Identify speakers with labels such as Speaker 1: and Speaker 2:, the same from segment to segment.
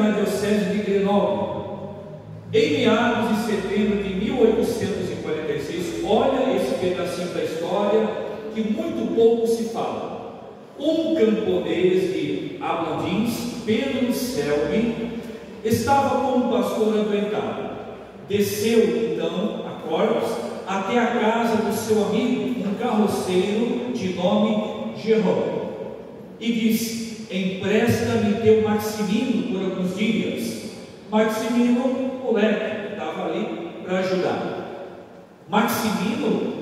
Speaker 1: na diocese de Grenoble. Em meados de setembro de 1846, olha esse pedacinho da história que muito pouco se fala. Um camponês de Ablandins, Pedro Selby, estava com um pastor adoentado. Desceu então a Corpus até a casa do seu amigo, um carroceiro de nome Jerome, e disse: empresta-me teu Maximino por alguns dias. Maximino, moleque, estava ali para ajudar. Maximino,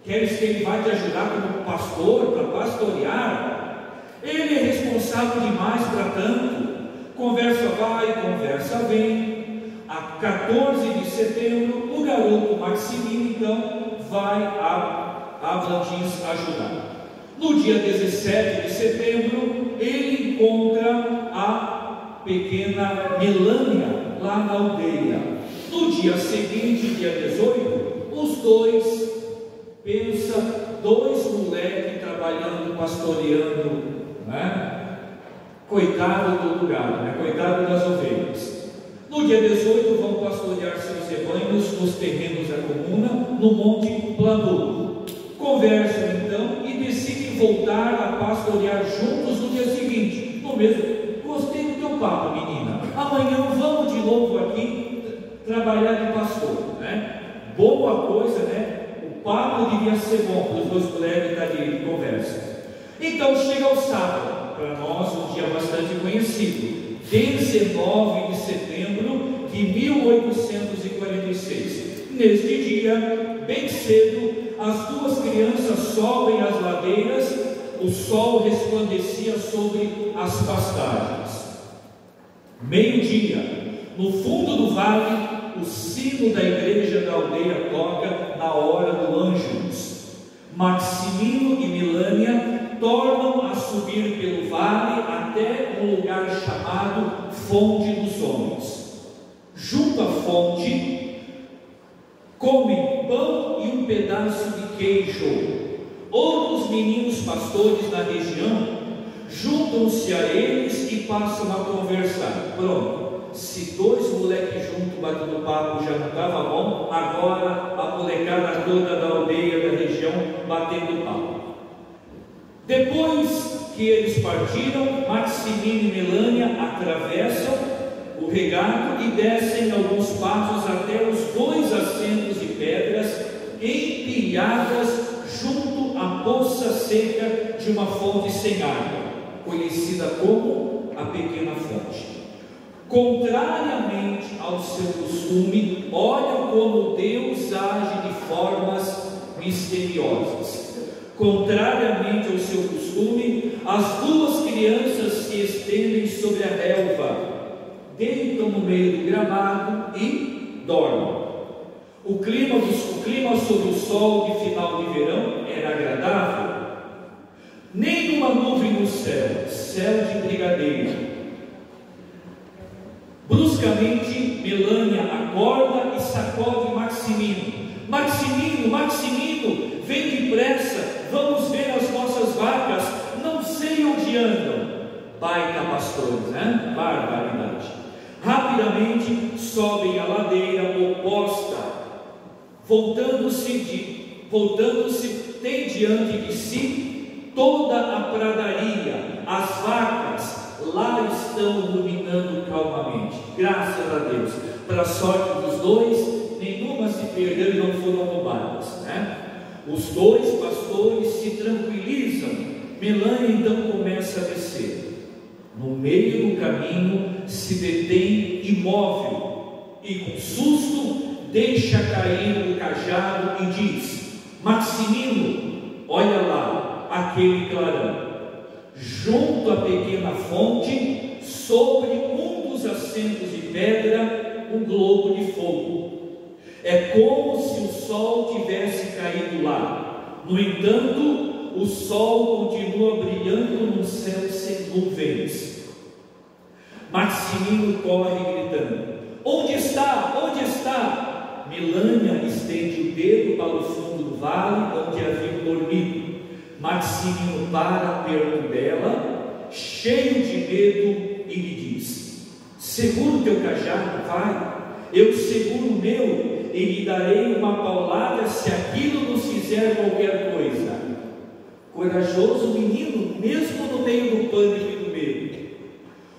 Speaker 1: queres que ele vai te ajudar como pastor, para pastorear? Ele é responsável demais para tanto. Conversa vai, conversa vem. A 14 de setembro, o garoto Maximino então vai a Ablandins ajudar. No dia 17 de setembro, ele encontra a pequena Melânia lá na aldeia. No dia seguinte, dia 18, os dois, pensa, dois moleques trabalhando, pastoreando, né? Coitado do gado, né? Coitado das ovelhas. No dia 18 vão pastorear seus rebanhos nos terrenos da comuna, no Monte Planudo. Conversam então e decidem voltar a pastorear juntos no dia seguinte. No mesmo, gostei do teu papo, menina. Amanhã vamos de novo aqui trabalhar de pastor, né? Boa coisa, né? O papo devia ser bom para os dois colegas estar de conversa. Então chega o sábado, para nós um dia bastante conhecido, 19 de setembro de 1846. Neste dia, bem cedo, as duas crianças sobem as ladeiras, o sol resplandecia sobre as pastagens. Meio-dia, no fundo do vale, o sino da igreja da aldeia toca na hora do Ângelus. Maximino e Melânia tornam a subir pelo vale até um lugar chamado Fonte dos Homens. Junto à fonte, comem pão e um pedaço de queijo. Outros meninos pastores da região juntam-se a eles e passam a conversar. Pronto, se dois moleques juntos batendo papo já não estava bom, agora a molecada toda da aldeia, da região, batendo papo. Depois que eles partiram, Maximino e Melânia atravessam o regato e descem alguns passos até os dois assentos de pedras empilhadas junto à poça seca de uma fonte sem água, conhecida como a Pequena Fonte. Contrariamente ao seu costume, olha como Deus age de formas misteriosas. Contrariamente ao seu costume, as duas crianças se estendem sobre a relva, deitam no meio do gramado e dormem. O clima sob o sol de final de verão era agradável. Nenhuma nuvem no céu, céu de brigadeiro. Bruscamente, Melânia acorda e sacode Maximino. Maximino, Maximino, vem depressa, vamos ver as nossas vacas, não sei onde andam. Baita pastores, né? Barbaridade. Rapidamente sobem a ladeira oposta, voltando-se, tem diante de si toda a pradaria, as vacas lá estão ruminando calmamente. Graças a Deus, para a sorte dos dois, nenhuma se perdeu e não foram roubadas, né? Os dois pastores se tranquilizam. Melânia então começa a descer. No meio do caminho se detém imóvel e com susto deixa cair o cajado e diz: Maximino, olha lá aquele clarão. Junto à pequena fonte, sobre um dos assentos de pedra, um globo de fogo. É como se o sol tivesse caído lá. No entanto, o sol continua brilhando num céu sem nuvens. Maximino corre gritando: onde está? Onde está? Melânia estende o dedo para o fundo do vale onde havia dormido. Maximino para perto dela, cheio de medo, e lhe diz: Segura o teu cajado, vai, eu seguro o meu, e lhe darei uma paulada se aquilo nos fizer qualquer coisa. Corajoso menino, mesmo no meio do pânico e do medo.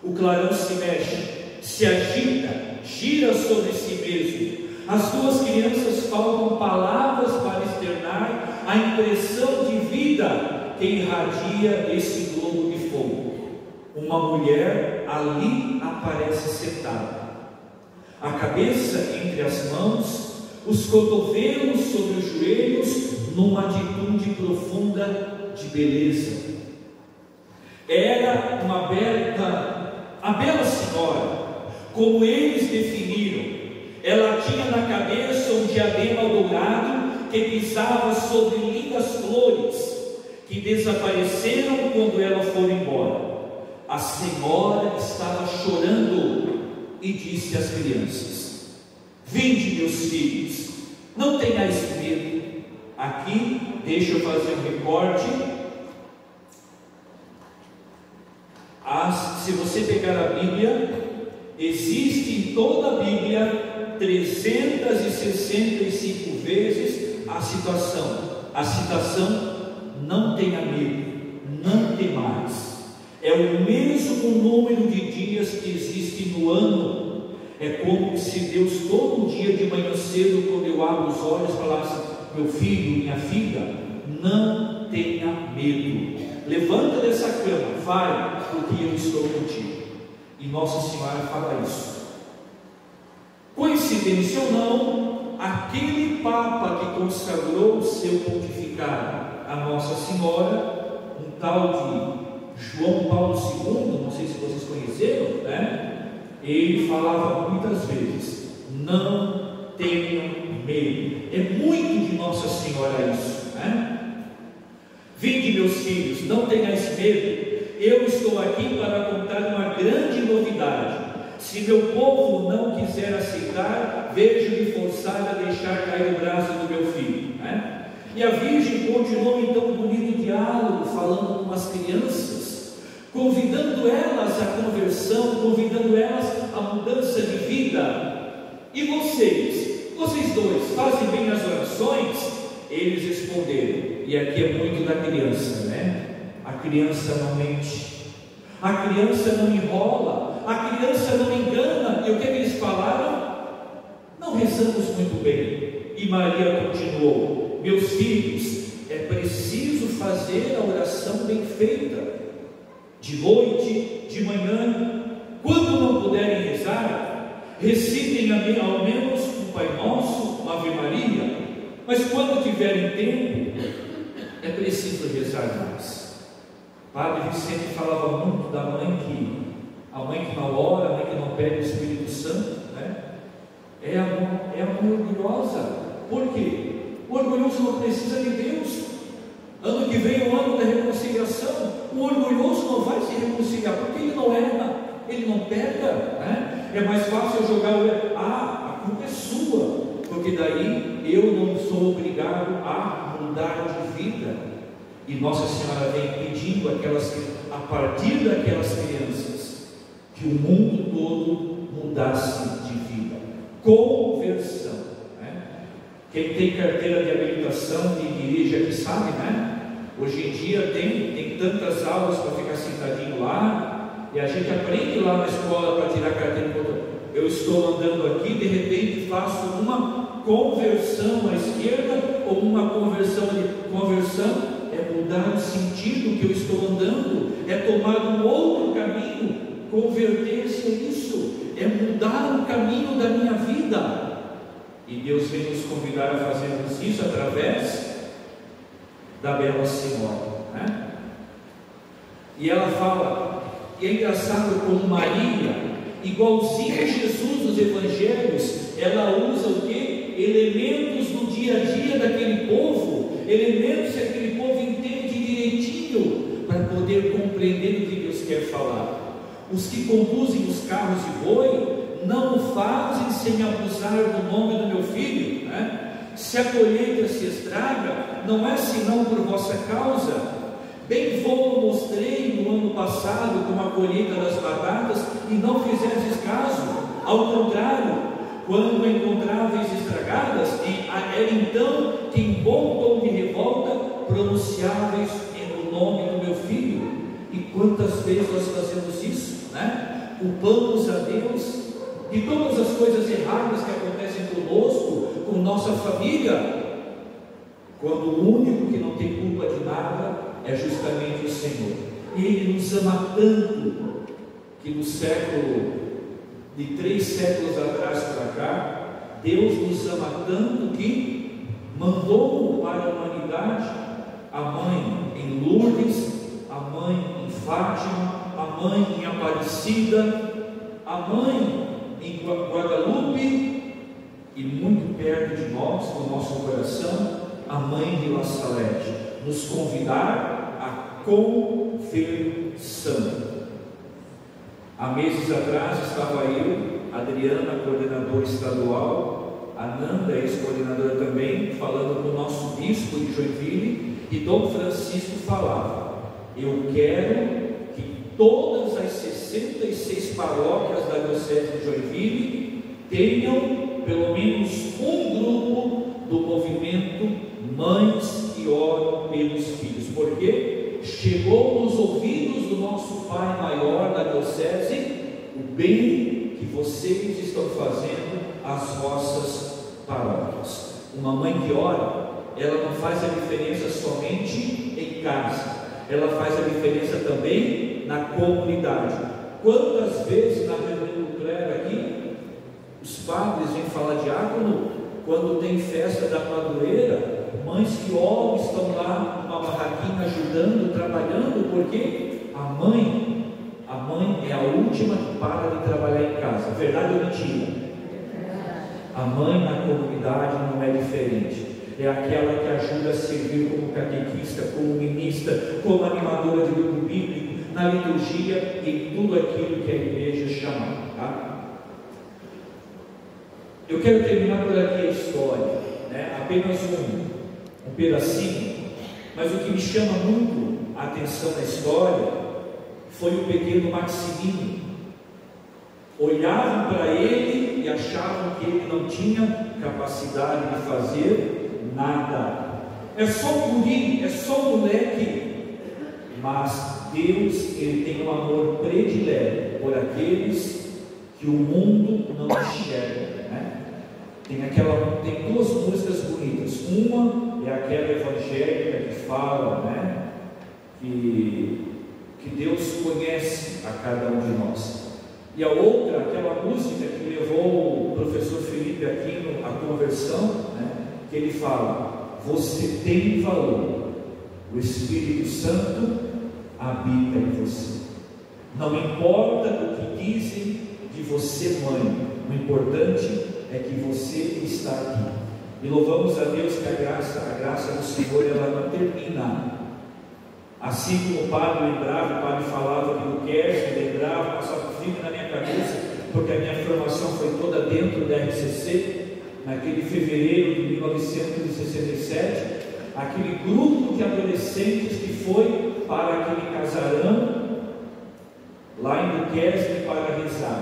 Speaker 1: O clarão se mexe, se agita, gira sobre si mesmo. As duas crianças faltam palavras para externar a impressão de vida que irradia esse globo de fogo. Uma mulher ali aparece sentada, a cabeça entre as mãos, os cotovelos sobre os joelhos, numa atitude profunda de beleza. Era a bela senhora, como eles definiram. Ela tinha na cabeça um diadema dourado que pisava sobre lindas flores que desapareceram quando ela foi embora. A senhora estava chorando e disse às crianças: vinde, meus filhos, não tenhais medo. Aqui, deixa eu fazer um recorte. Se você pegar a Bíblia, existe em toda a Bíblia 365 vezes a citação não tenha medo, não temais. É o mesmo número de dias que existe no ano. É como se Deus todo dia de manhã cedo, quando eu abro os olhos, falasse: meu filho, minha filha, não tenha medo, levanta dessa cama, vai, porque eu estou contigo. E Nossa Senhora fala isso. Coincidência ou não, aquele Papa que consagrou o seu pontificado a Nossa Senhora, um tal de João Paulo II, não sei se vocês conheceram, né? Ele falava muitas vezes: não tenham medo. É muito de Nossa Senhora isso, né? Vinde, meus filhos, não tenhais medo. Eu estou aqui para contar uma grande novidade. Se meu povo não quiser aceitar, vejo-me forçado a deixar cair o braço do meu filho, né? E a Virgem continuou então um bonito diálogo, falando com as crianças, convidando elas à conversão, convidando elas à mudança de vida. E vocês dois, fazem bem as orações? Eles responderam, e aqui é muito da criança, né? A criança não mente, a criança não enrola, a criança não engana. E o que eles falaram? Não rezamos muito bem. E Maria continuou: meus filhos, é preciso fazer a oração bem feita, de noite, de manhã. Quando não puderem rezar, recitem ao menos um Pai Nosso, uma Ave Maria. Mas quando tiverem tempo, é preciso rezar mais. Padre Vicente falava muito da mãe a mãe que não ora, a mãe que não pede o Espírito Santo, né? É a mãe orgulhosa. Por quê? O orgulhoso não precisa de Deus. Ano que vem é o ano da reconciliação. O orgulhoso não vai se reconciliar, porque ele não erra, ele não pega, né? É mais fácil jogar a culpa é sua, porque daí eu não sou obrigado a mudar de vida. E Nossa Senhora vem pedindo a partir daquelas crianças, que o mundo todo mudasse de vida. Conversão, né? Quem tem carteira de habilitação e dirige aqui sabe, né? Hoje em dia tem tantas aulas para ficar sentadinho lá, e a gente aprende lá na escola para tirar a carteira de motor. Eu estou andando aqui, de repente faço uma conversão à esquerda, ou uma conversão é mudar o sentido que eu estou andando, é tomar um outro caminho. Converter-se a isso é mudar o caminho da minha vida. E Deus vem nos convidar a fazermos isso através da Bela Senhora, né? E ela fala, e é engraçado como Maria, igualzinho a Jesus nos Evangelhos, ela usa o quê? Elementos do dia a dia daquele povo, elementos que aquele povo entende direitinho, para poder compreender o que Deus quer falar. Os que conduzem os carros de boi não o fazem sem abusar do nome do meu filho, né? Se a colheita se estraga, não é senão por vossa causa. Bem vou mostrei no ano passado com a colheita das batatas, e não fizestes caso. Ao contrário, quando encontráveis estragadas, era então que em bom tom de revolta pronunciáveis no nome do meu Filho. E quantas vezes nós fazemos isso, né? Culpamos a Deus de todas as coisas erradas que acontecem conosco, com nossa família, quando o único que não tem culpa de nada é justamente o Senhor. E Ele nos ama tanto, que no século, de 3 séculos atrás para cá, Deus nos ama tanto que mandou para a humanidade a mãe em Lourdes, a mãe em Fátima, a mãe em Aparecida, a mãe em Guadalupe, e muito perto de nós, no nosso coração, a mãe de La Salete, nos convidar à conversão. Há meses atrás estava eu, Adriana, coordenadora estadual, a Nanda, ex-coordenadora também, falando com o nosso bispo de Joinville, e Dom Francisco falava: eu quero que todas as 66 paróquias da Diocese de Joinville tenham pelo menos um grupo do movimento Mães que Oram pelos Filhos, porque chegou nos ouvidos do nosso Pai Maior da Diocese o bem que vocês estão fazendo às vossas paróquias. Uma mãe que ora, ela não faz a diferença somente em casa, ela faz a diferença também na comunidade. Quantas vezes na reunião do clero aqui, os padres vêm falar diácono, quando tem festa da padroeira, mães que oram estão lá numa barraquinha ajudando, trabalhando, porque a mãe é a última que para de trabalhar em casa. Verdade ou mentira? A mãe na comunidade não é diferente. É aquela que ajuda a servir como catequista, como ministra, como animadora de grupo bíblico, na liturgia e em tudo aquilo que a igreja chama. Tá? Eu quero terminar por aqui a história, né? Apenas um pedacinho, mas o que me chama muito a atenção na história foi o pequeno Maximino. Olhavam para ele e achavam que ele não tinha capacidade de fazer nada. É só um guri, é só um moleque. Mas Deus, Ele tem um amor predileto por aqueles que o mundo não enxerga, né? Tem 2 músicas bonitas. Uma é aquela evangélica que fala, né, que Deus conhece a cada um de nós. E a outra, aquela música que levou o professor Felipe Aquino à conversão, né, que ele fala: você tem valor, o Espírito Santo habita em você. Não importa o que dizem de você, mãe, o importante é que você está aqui. E louvamos a Deus que a graça do Senhor, ela não termina. Assim como o padre lembrava, o padre falava que o Kerst lembrava, passava fica na minha cabeça, porque a minha formação foi toda dentro da RCC, naquele fevereiro de 1967, aquele grupo de adolescentes que foi para aquele casarão lá em Duquesne para rezar.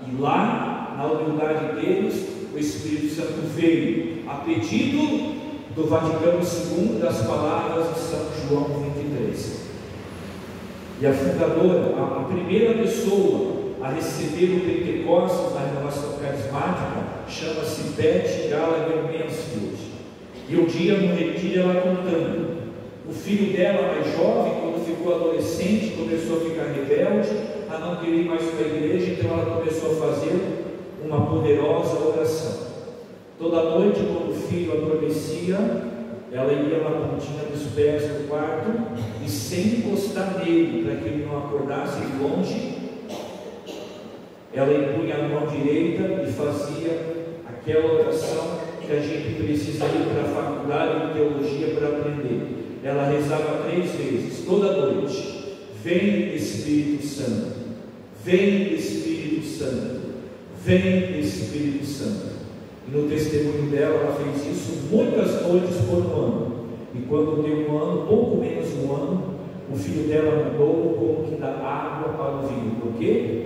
Speaker 1: E lá, na humildade deles, o Espírito Santo veio a pedido do Vaticano II, das palavras de São João 23. E a fundadora, a primeira pessoa a receber o Pentecostes na renovação carismática, chama-se Beth Gallagher Mansfield. E um dia no retiro ela contando, o filho dela mais jovem, quando ficou adolescente, começou a ficar rebelde, a não querer ir mais para a igreja, então ela começou a fazer uma poderosa oração. Toda noite, quando o filho adormecia, ela ia na pontinha dos pés do quarto e, sem encostar nele, para que ele não acordasse de longe, ela impunha a mão direita e fazia aquela oração que a gente precisa ir para a faculdade de teologia para aprender. Ela rezava 3 vezes, toda noite: vem Espírito Santo, vem Espírito Santo, vem Espírito Santo. E no testemunho dela, ela fez isso muitas noites por um ano. E quando deu um ano, pouco menos de um ano, o filho dela mudou como que da água para o vinho. Por quê?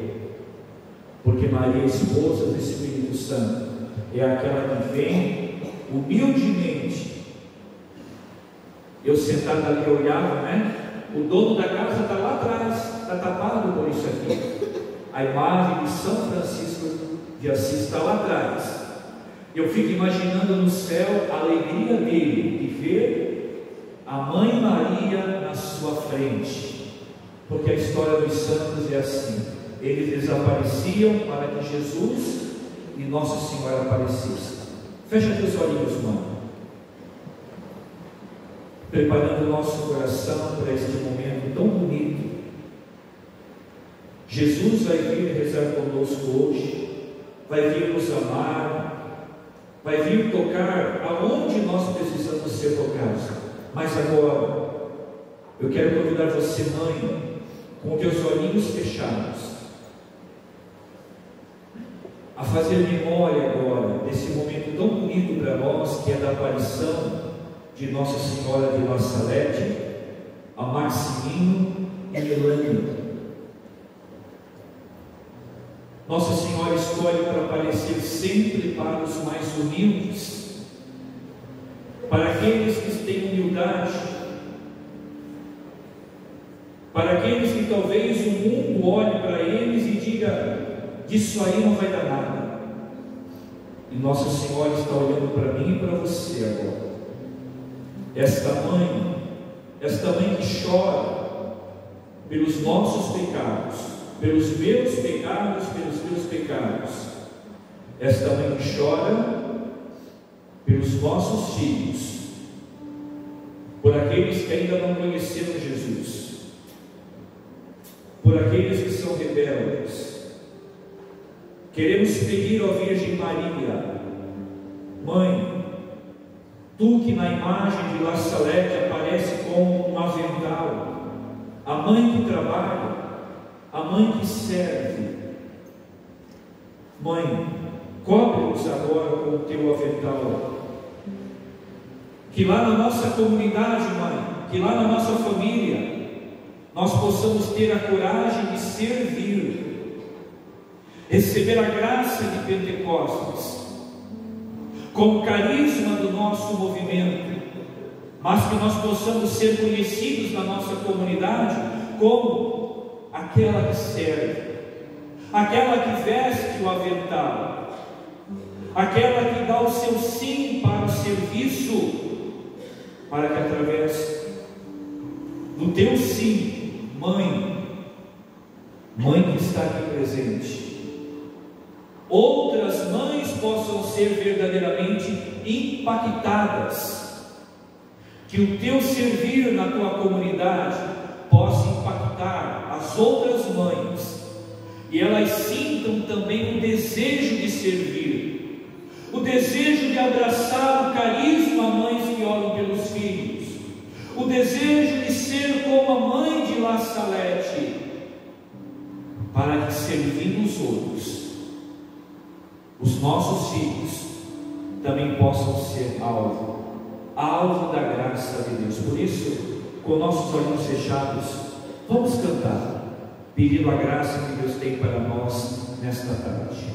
Speaker 1: porque Maria, esposa do Espírito Santo, é aquela que vem humildemente. Eu sentado ali olhava, né? O dono da casa está lá atrás, está tapado por isso aqui. A imagem de São Francisco de Assis está lá atrás. Eu fico imaginando no céu a alegria dele de ver a Mãe Maria na sua frente, porque a história dos santos é assim: eles desapareciam para que Jesus e Nossa Senhora aparecessem. Fecha teus olhinhos, mano, preparando o nosso coração para este momento tão bonito. Jesus vai vir rezar conosco hoje, vai vir nos amar, vai vir tocar aonde nós precisamos ser tocados. Mas agora, eu quero convidar você, mãe, com teus olhinhos fechados, a fazer memória agora desse momento tão bonito para nós, que é da aparição de Nossa Senhora de La Salete a Maximino e Melania. Nossa Senhora escolhe para aparecer sempre para os mais humildes, para aqueles que têm humildade, para aqueles que talvez o mundo olhe para eles e diga: disso aí não vai dar nada. E Nossa Senhora está olhando para mim e para você agora. Esta mãe que chora pelos nossos pecados, pelos meus pecados, pelos teus pecados. Esta mãe que chora pelos nossos filhos, por aqueles que ainda não conheceram Jesus, por aqueles que são rebeldes. Queremos pedir à Virgem Maria: Mãe, tu que na imagem de La Salete aparece como um avental, a mãe que trabalha, a mãe que serve, Mãe, cobre-nos agora com o teu avental. Que lá na nossa comunidade, Mãe, que lá na nossa família, nós possamos ter a coragem de servir, receber a graça de Pentecostes, com o carisma do nosso movimento, mas que nós possamos ser conhecidos na nossa comunidade como aquela que serve, aquela que veste o avental, aquela que dá o seu sim para o serviço, para que através do teu sim, mãe que está aqui presente, outras mães possam ser verdadeiramente impactadas, que o teu servir na tua comunidade possa impactar as outras mães, e elas sintam também o desejo de servir, o desejo de abraçar o carisma a mães que oram pelos filhos, o desejo de ser como a mãe de La Salete, para que, servindo os outros, os nossos filhos também possam ser alvo da graça de Deus. Por isso, com nossos olhos fechados, vamos cantar, pedindo a graça que Deus tem para nós nesta tarde.